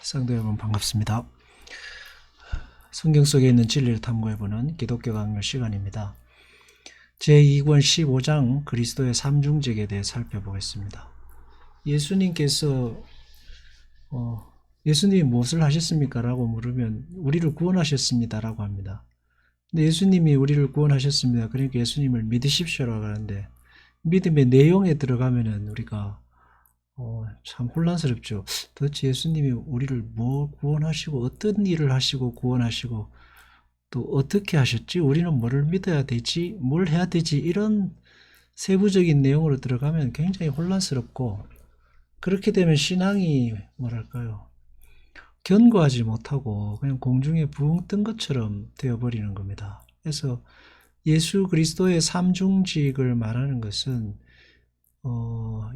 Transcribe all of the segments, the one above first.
성도 여러분 반갑습니다. 성경 속에 있는 진리를 탐구해보는 기독교 강요 시간입니다. 제2권 15장 그리스도의 삼중직에 대해 살펴보겠습니다. 예수님께서 예수님이 무엇을 하셨습니까? 라고 물으면 우리를 구원하셨습니다 라고 합니다. 근데 예수님이 우리를 구원하셨습니다. 그러니까 예수님을 믿으십시오라고 하는데 믿음의 내용에 들어가면은 우리가 참 혼란스럽죠. 도대체 예수님이 우리를 뭐 구원하시고 어떤 일을 하시고 구원하시고 또 어떻게 하셨지? 우리는 뭐를 믿어야 되지? 뭘 해야 되지? 이런 세부적인 내용으로 들어가면 굉장히 혼란스럽고 그렇게 되면 신앙이 뭐랄까요? 견고하지 못하고 그냥 공중에 붕 뜬 것처럼 되어버리는 겁니다. 그래서 예수 그리스도의 삼중직을 말하는 것은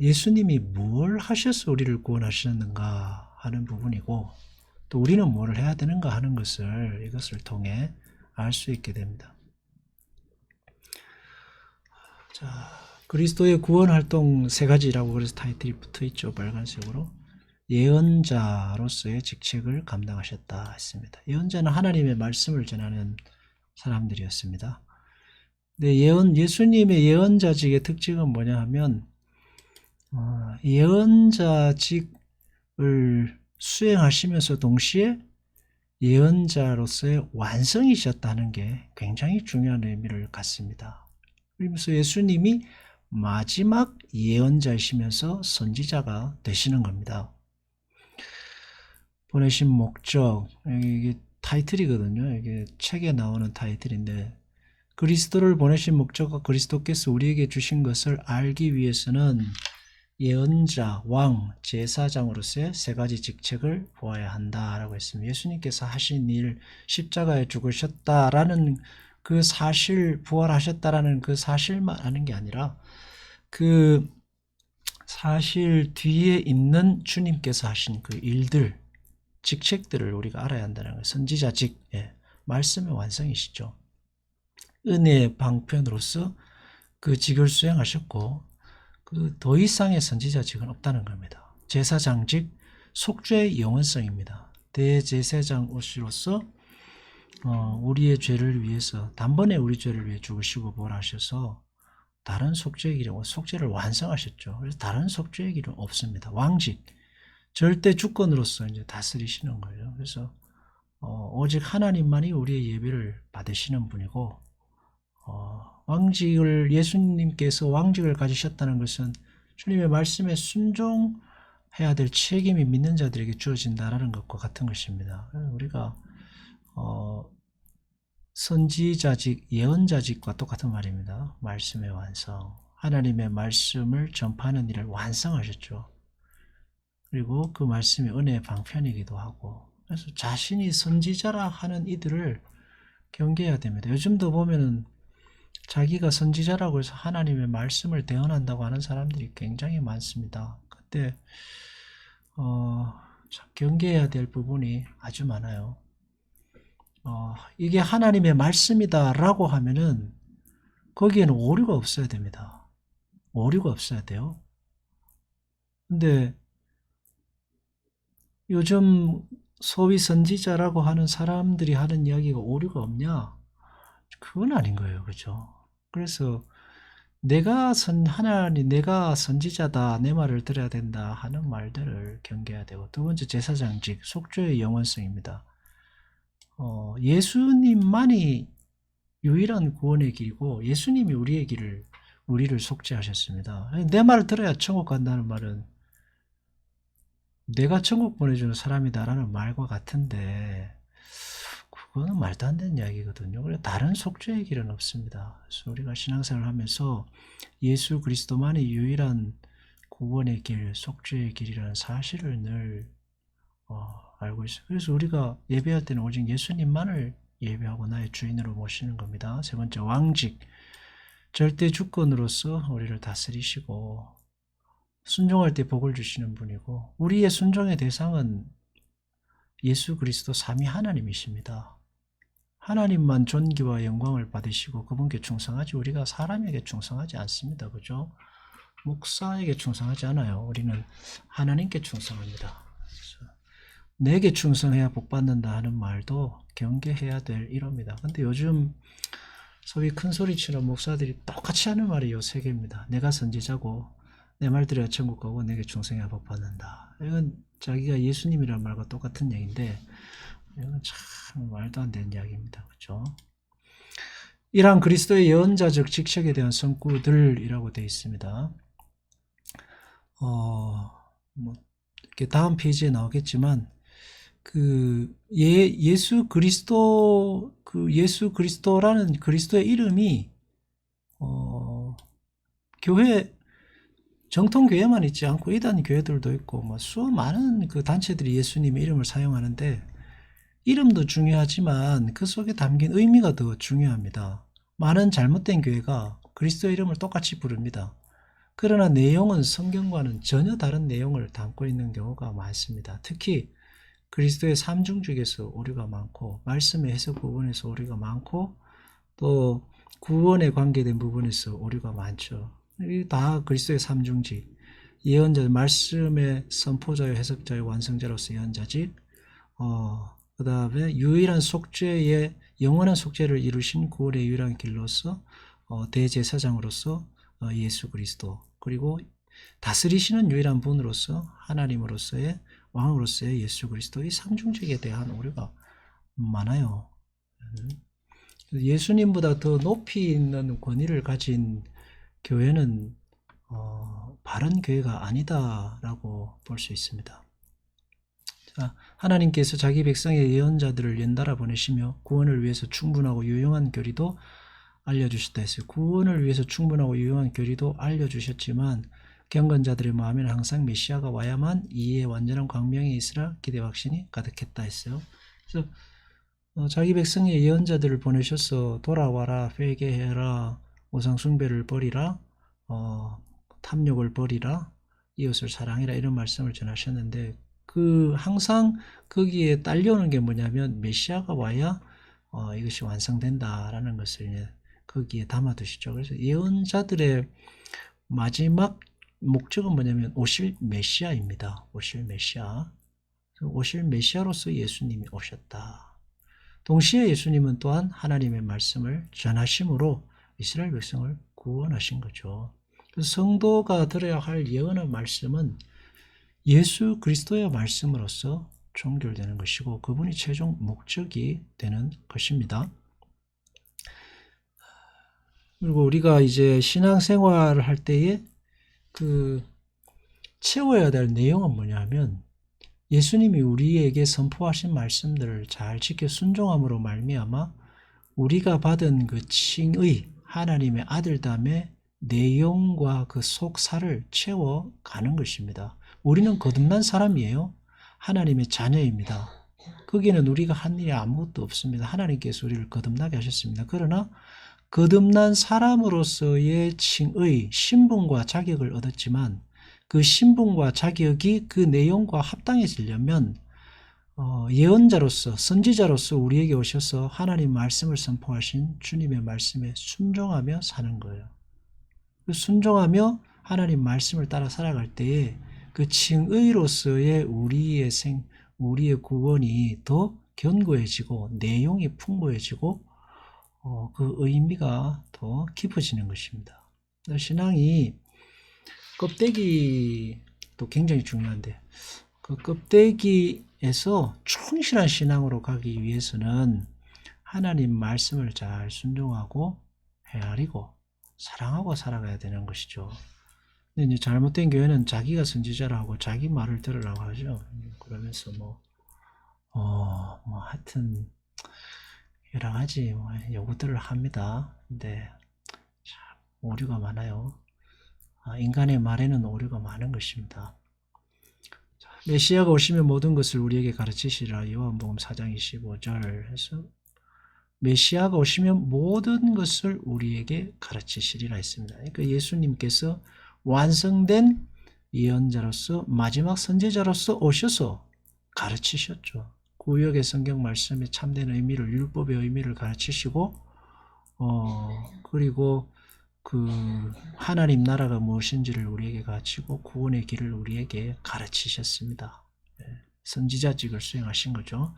예수님이 뭘 하셔서 우리를 구원하셨는가 하는 부분이고 또 우리는 뭘 해야 되는가 하는 것을 이것을 통해 알 수 있게 됩니다. 자, 그리스도의 구원 활동 세 가지라고 그래서 타이틀이 붙어 있죠. 빨간색으로. 예언자로서의 직책을 감당하셨다 했습니다. 예언자는 하나님의 말씀을 전하는 사람들이었습니다. 근데 예수님의 예언자직의 특징은 뭐냐 하면 예언자직을 수행하시면서 동시에 예언자로서의 완성이셨다는 게 굉장히 중요한 의미를 갖습니다. 그러면서 예수님이 마지막 예언자이시면서 선지자가 되시는 겁니다. 보내신 목적, 이게 타이틀이거든요. 이게 책에 나오는 타이틀인데 그리스도를 보내신 목적과 그리스도께서 우리에게 주신 것을 알기 위해서는 예언자, 왕, 제사장으로서의 세 가지 직책을 보아야 한다라고 했습니다. 예수님께서 하신 일, 십자가에 죽으셨다라는 그 사실, 부활하셨다라는 그 사실만 아는 게 아니라 그 사실 뒤에 있는 주님께서 하신 그 일들, 직책들을 우리가 알아야 한다는 거예요. 선지자직, 말씀의 완성이시죠. 은혜의 방편으로서 그 직을 수행하셨고 그 더 이상의 선지자직은 없다는 겁니다. 제사장직, 속죄의 영원성입니다. 대제사장으로서 우리의 죄를 위해서 단번에 우리 죄를 위해 죽으시고 부활하셔서 다른 속죄의 길은 속죄를 완성하셨죠. 그래서 다른 속죄의 길은 없습니다. 왕직, 절대 주권으로서 이제 다스리시는 거예요. 그래서 오직 하나님만이 우리의 예배를 받으시는 분이고 왕직을 예수님께서 왕직을 가지셨다는 것은 주님의 말씀에 순종해야 될 책임이 믿는 자들에게 주어진다라는 것과 같은 것입니다. 우리가 선지자직, 예언자직과 똑같은 말입니다. 말씀의 완성, 하나님의 말씀을 전파하는 일을 완성하셨죠. 그리고 그 말씀이 은혜의 방편이기도 하고 그래서 자신이 선지자라 하는 이들을 경계해야 됩니다. 요즘도 보면은 자기가 선지자라고 해서 하나님의 말씀을 대언한다고 하는 사람들이 굉장히 많습니다. 그때 참 경계해야 될 부분이 아주 많아요. 이게 하나님의 말씀이다라고 하면은 거기에는 오류가 없어야 됩니다. 오류가 없어야 돼요. 근데 요즘 소위 선지자라고 하는 사람들이 하는 이야기가 오류가 없냐? 그건 아닌 거예요. 그죠? 그래서 내가 선지자다, 내 말을 들어야 된다 하는 말들을 경계해야 되고, 두 번째 제사장직, 속죄의 영원성입니다. 예수님만이 유일한 구원의 길이고 예수님이 우리를 속죄하셨습니다. 내 말을 들어야 천국 간다는 말은 내가 천국 보내주는 사람이다라는 말과 같은데 그거는 말도 안 되는 이야기거든요. 그래서 다른 속죄의 길은 없습니다. 그래서 우리가 신앙생활을 하면서 예수 그리스도만이 유일한 구원의 길, 속죄의 길이라는 사실을 늘 알고 있어요. 그래서 우리가 예배할 때는 오직 예수님만을 예배하고 나의 주인으로 모시는 겁니다. 세 번째 왕직, 절대 주권으로서 우리를 다스리시고 순종할 때 복을 주시는 분이고 우리의 순종의 대상은 예수 그리스도 삼위 하나님이십니다. 하나님만 존귀와 영광을 받으시고 그분께 충성하지 우리가 사람에게 충성하지 않습니다. 그죠? 목사에게 충성하지 않아요. 우리는 하나님께 충성합니다. 내게 충성해야 복 받는다 하는 말도 경계해야 될 일입니다. 근데 요즘 소위 큰 소리치는 목사들이 똑같이 하는 말이 요 세 개입니다. 내가 선지자고 내 말 들어야 천국 가고 내게 충성해야 복 받는다. 이건 자기가 예수님이라는 말과 똑같은 얘기인데 이건 참 말도 안 되는 이야기입니다. 그렇죠? 이러한 그리스도의 예언자적 직책에 대한 성구들이라고 되어 있습니다. 뭐 이렇게 다음 페이지에 나오겠지만 예수 그리스도라는 그리스도의 이름이 교회 정통 교회만 있지 않고 이단 교회들도 있고 뭐 수많은 그 단체들이 예수님의 이름을 사용하는데 이름도 중요하지만 그 속에 담긴 의미가 더 중요합니다. 많은 잘못된 교회가 그리스도의 이름을 똑같이 부릅니다. 그러나 내용은 성경과는 전혀 다른 내용을 담고 있는 경우가 많습니다. 특히 그리스도의 삼중 중에서 오류가 많고 말씀의 해석 부분에서 오류가 많고 또 구원에 관계된 부분에서 오류가 많죠. 이 다 그리스도의 삼중직, 예언자, 말씀의 선포자요, 해석자요, 완성자로서 예언자직, 그 다음에 유일한 속죄의 영원한 속죄를 이루신 구원의 유일한 길로서 대제사장으로서 예수 그리스도, 그리고 다스리시는 유일한 분으로서 하나님으로서의 왕으로서의 예수 그리스도, 이 삼중직에 대한 오류가 많아요. 예수님보다 더 높이 있는 권위를 가진 교회는 바른 교회가 아니다라고 볼 수 있습니다. 자, 하나님께서 자기 백성의 예언자들을 연달아 보내시며 구원을 위해서 충분하고 유용한 교리도 알려주셨다 했어요. 구원을 위해서 충분하고 유용한 교리도 알려주셨지만 경건자들의 마음에는 항상 메시아가 와야만 이에 완전한 광명이 있으라 기대 확신이 가득했다 했어요. 그래서 자기 백성의 예언자들을 보내셔서 돌아와라, 회개해라, 우상 숭배를 버리라, 탐욕을 버리라, 이웃을 사랑해라, 이런 말씀을 전하셨는데 항상 거기에 딸려오는 게 뭐냐면 메시아가 와야 이것이 완성된다라는 것을 이제 거기에 담아두시죠. 그래서 예언자들의 마지막 목적은 뭐냐면 오실 메시아입니다. 오실 메시아. 오실 메시아로서 예수님이 오셨다. 동시에 예수님은 또한 하나님의 말씀을 전하심으로 이스라엘 백성을 구원하신 거죠. 성도가 들어야 할 예언의 말씀은 예수 그리스도의 말씀으로서 종결되는 것이고 그분이 최종 목적이 되는 것입니다. 그리고 우리가 이제 신앙생활을 할 때에 채워야 될 내용은 뭐냐면 예수님이 우리에게 선포하신 말씀들을 잘 지켜 순종함으로 말미암아 우리가 받은 그 칭의 하나님의 아들담의 내용과 그 속살을 채워가는 것입니다. 우리는 거듭난 사람이에요. 하나님의 자녀입니다. 거기는 우리가 한 일이 아무것도 없습니다. 하나님께서 우리를 거듭나게 하셨습니다. 그러나 거듭난 사람으로서의 칭의, 신분과 자격을 얻었지만 그 신분과 자격이 그 내용과 합당해지려면 예언자로서, 선지자로서 우리에게 오셔서 하나님 말씀을 선포하신 주님의 말씀에 순종하며 사는 거예요. 순종하며 하나님 말씀을 따라 살아갈 때에 그 칭의로서의 우리의 구원이 더 견고해지고 내용이 풍부해지고 그 의미가 더 깊어지는 것입니다. 신앙이 껍데기도 굉장히 중요한데 그 껍데기에서 충실한 신앙으로 가기 위해서는 하나님 말씀을 잘 순종하고 헤아리고 사랑하고 살아가야 되는 것이죠. 근데 이제 잘못된 교회는 자기가 선지자라고 자기 말을 들으라고 하죠. 그러면서 하여튼 여러 가지 요구들을 합니다. 근데 참 오류가 많아요. 인간의 말에는 오류가 많은 것입니다. 메시아가 오시면 모든 것을 우리에게 가르치시라. 요한복음 4장 25절 해서 메시아가 오시면 모든 것을 우리에게 가르치시리라 했습니다. 그러니까 예수님께서 완성된 예언자로서 마지막 선지자로서 오셔서 가르치셨죠. 구약의 성경 말씀의 참된 의미를, 율법의 의미를 가르치시고 그리고 그 하나님 나라가 무엇인지를 우리에게 가르치고 구원의 길을 우리에게 가르치셨습니다. 선지자직을 수행하신 거죠.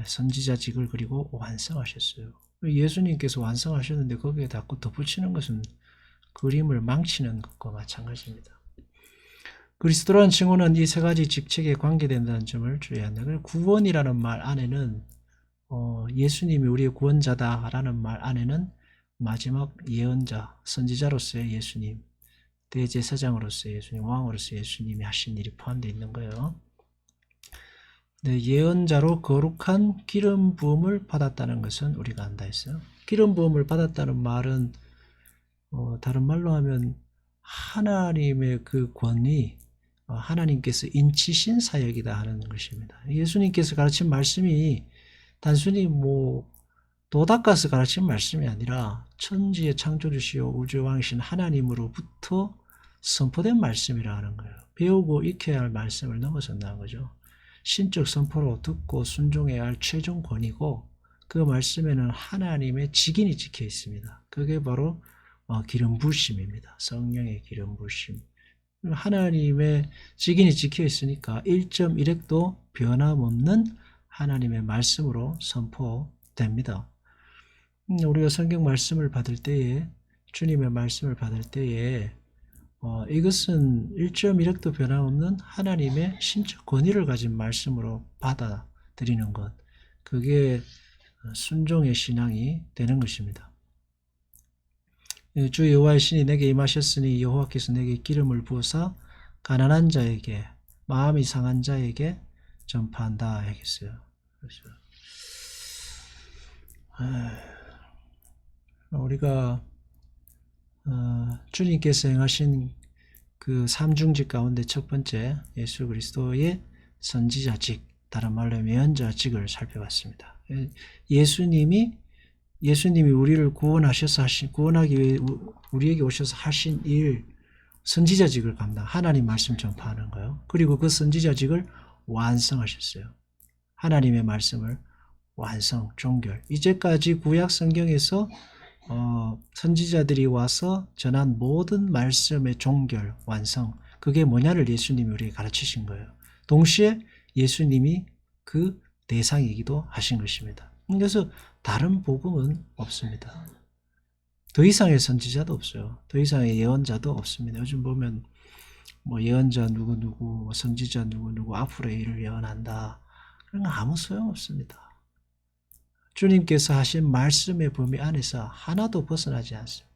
선지자직을 그리고 완성하셨어요. 예수님께서 완성하셨는데 거기에 자꾸 덧붙이는 것은 그림을 망치는 것과 마찬가지입니다. 그리스도라는 칭호는 이 세 가지 직책에 관계된다는 점을 주의해야 한다. 구원이라는 말 안에는 예수님이 우리의 구원자다라는 말 안에는 마지막 예언자, 선지자로서의 예수님, 대제사장으로서의 예수님, 왕으로서의 예수님이 하신 일이 포함되어 있는 거예요. 네, 예언자로 거룩한 기름 부음을 받았다는 것은 우리가 안다 했어요. 기름 부음을 받았다는 말은 다른 말로 하면 하나님의 그 권위, 하나님께서 인치신 사역이다 하는 것입니다. 예수님께서 가르친 말씀이 단순히 도 닦아서 가르친 말씀이 아니라 천지의 창조주시오 우주왕이신 하나님으로부터 선포된 말씀이라 하는 거예요. 배우고 익혀야 할 말씀을 넘어선다는 거죠. 신적 선포로 듣고 순종해야 할 최종 권위고 그 말씀에는 하나님의 직인이 찍혀 있습니다. 그게 바로 기름 부으심입니다. 성령의 기름 부으심. 하나님의 직인이 찍혀 있으니까 1.1핵도 변함없는 하나님의 말씀으로 선포됩니다. 우리가 성경 말씀을 받을 때에 주님의 말씀을 받을 때에 이것은 1.1핵도 변함없는 하나님의 신적 권위를 가진 말씀으로 받아들이는 것, 그게 순종의 신앙이 되는 것입니다. 주 여호와의 신이 내게 임하셨으니 여호와께서 내게 기름을 부어사 가난한 자에게 마음이 상한 자에게 전파한다 하겠어요. 그래서 우리가 주님께서 행하신 그 삼중직 가운데 첫 번째 예수 그리스도의 선지자직, 다른 말로 예언자직을 살펴봤습니다. 예수님이 우리를 구원하셔서 구원하기 위해 우리에게 오셔서 하신 일, 선지자직을 감당, 하나님 말씀 전파하는 거예요. 그리고 그 선지자직을 완성하셨어요. 하나님의 말씀을 완성, 종결. 이제까지 구약 성경에서 선지자들이 와서 전한 모든 말씀의 종결, 완성, 그게 뭐냐를 예수님이 우리에게 가르치신 거예요. 동시에 예수님이 그 대상이기도 하신 것입니다. 그래서 다른 복음은 없습니다. 더 이상의 선지자도 없어요. 더 이상의 예언자도 없습니다. 요즘 보면 예언자 누구누구, 선지자 누구누구 앞으로의 일을 예언한다. 그런 거 아무 소용없습니다. 주님께서 하신 말씀의 범위 안에서 하나도 벗어나지 않습니다.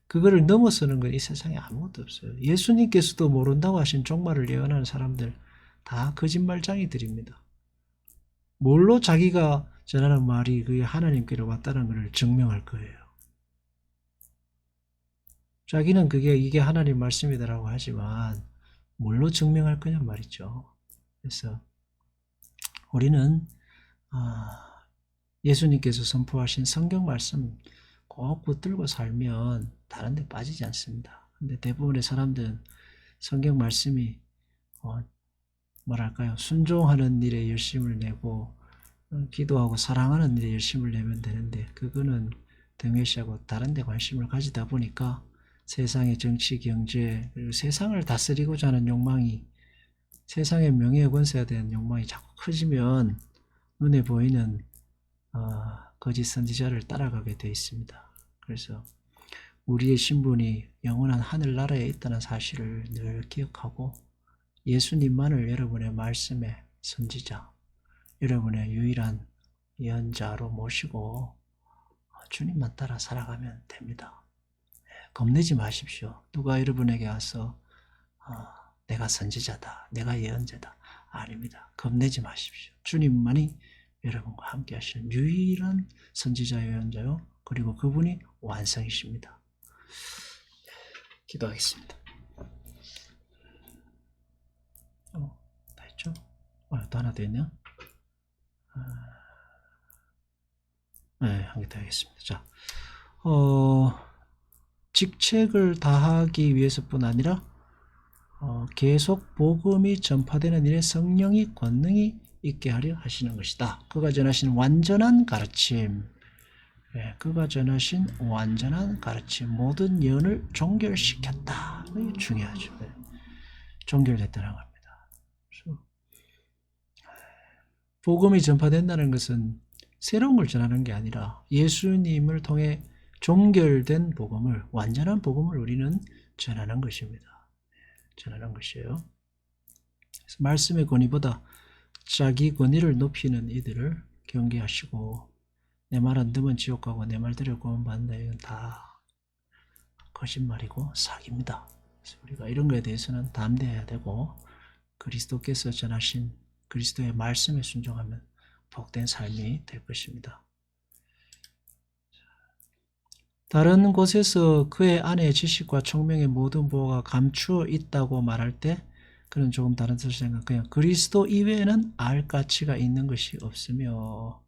그거를 넘어서는 건 이 세상에 아무것도 없어요. 예수님께서도 모른다고 하신 종말을 예언하는 사람들 다 거짓말쟁이들입니다. 뭘로 자기가 전하는 말이 그게 하나님께로 왔다는 것을 증명할 거예요. 자기는 이게 하나님 말씀이다라고 하지만 뭘로 증명할 거냔 말이죠. 그래서 우리는 예수님께서 선포하신 성경 말씀 꼭 붙들고 살면 다른 데 빠지지 않습니다. 근데 대부분의 사람들은 성경 말씀이 순종하는 일에 열심을 내고 기도하고 사랑하는 일에 열심을 내면 되는데 그거는 등회시하고 다른 데 관심을 가지다 보니까 세상의 정치, 경제, 그리고 세상을 다스리고자 하는 욕망이, 세상의 명예와 권세에 대한 욕망이 자꾸 커지면 눈에 보이는 거짓 선지자를 따라가게 되어 있습니다. 그래서 우리의 신분이 영원한 하늘나라에 있다는 사실을 늘 기억하고 예수님만을 여러분의 말씀의 선지자, 여러분의 유일한 예언자로 모시고 주님만 따라 살아가면 됩니다. 겁내지 마십시오. 누가 여러분에게 와서 내가 선지자다, 내가 예언자다. 아닙니다. 겁내지 마십시오. 주님만이 여러분과 함께 하시는 유일한 선지자 예언자요. 그리고 그분이 완성이십니다. 기도하겠습니다. 다 했죠? 또 하나 더 있네요. 네, 한 개 더 하겠습니다. 자, 직책을 다하기 위해서뿐 아니라 계속 복음이 전파되는 일에 성령이 권능이 있게 하려 하시는 것이다. 그가 전하신 완전한 가르침, 그가 전하신 완전한 가르침, 모든 예언을 종결시켰다. 이게 중요하죠. 종결됐다는 겁니다. 복음이 전파된다는 것은 새로운 걸 전하는 게 아니라 예수님을 통해 종결된 복음을, 완전한 복음을 우리는 전하는 것입니다. 전하는 것이에요. 그래서 말씀의 권위보다 자기 권위를 높이는 이들을 경계하시고, 내 말 안 듣면 지옥 가고 내 말 들을 구원받는다. 이건 다 거짓말이고 사기입니다. 그래서 우리가 이런 거에 대해서는 담대해야 되고, 그리스도께서 전하신 그리스도의 말씀에 순종하면 복된 삶이 될 것입니다. 다른 곳에서 그의 안에 지식과 총명의 모든 보호가 감추어 있다고 말할 때 그는 조금 다른 뜻을 생각해요. 그리스도 이외에는 알 가치가 있는 것이 없으며,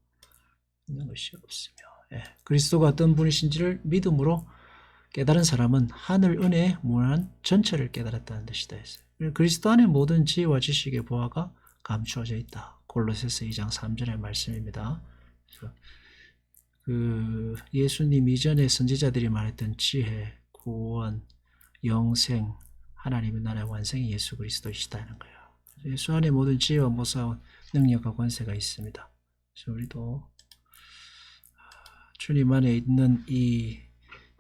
예. 그리스도가 어떤 분이신지를 믿음으로 깨달은 사람은 하늘 은혜의 무한 전체를 깨달았다는 뜻이다 했어요. 그리스도 안에 모든 지혜와 지식의 보화가 감추어져 있다. 골로새서 2장 3절의 말씀입니다. 예수님 이전의 선지자들이 말했던 지혜, 구원, 영생, 하나님의 나라의 완성이 예수 그리스도이시다는 거예요. 예수 안에 모든 지혜와 모사와 능력과 권세가 있습니다. 그래서 우리도 주님 안에 있는 이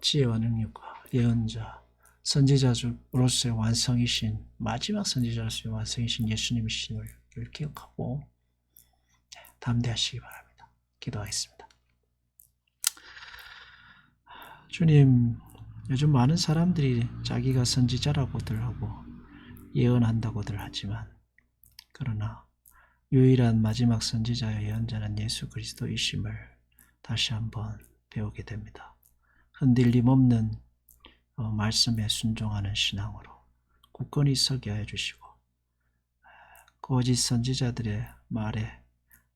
지혜와 능력과 예언자, 선지자로서의 완성이신, 마지막 선지자로서의 완성이신 예수님이신을 기억하고 담대하시기 바랍니다. 기도하겠습니다. 주님, 요즘 많은 사람들이 자기가 선지자라고들 하고 예언한다고들 하지만, 그러나 유일한 마지막 선지자의 예언자는 예수 그리스도이심을 다시 한번 배우게 됩니다. 흔들림 없는 말씀에 순종하는 신앙으로 굳건히 서게 하여 주시고, 거짓 선지자들의 말에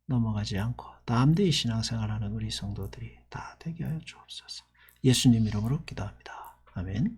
넘어가지 않고 담대히 신앙생활하는 우리 성도들이 다 되게 하여 주옵소서. 예수님 이름으로 기도합니다. 아멘.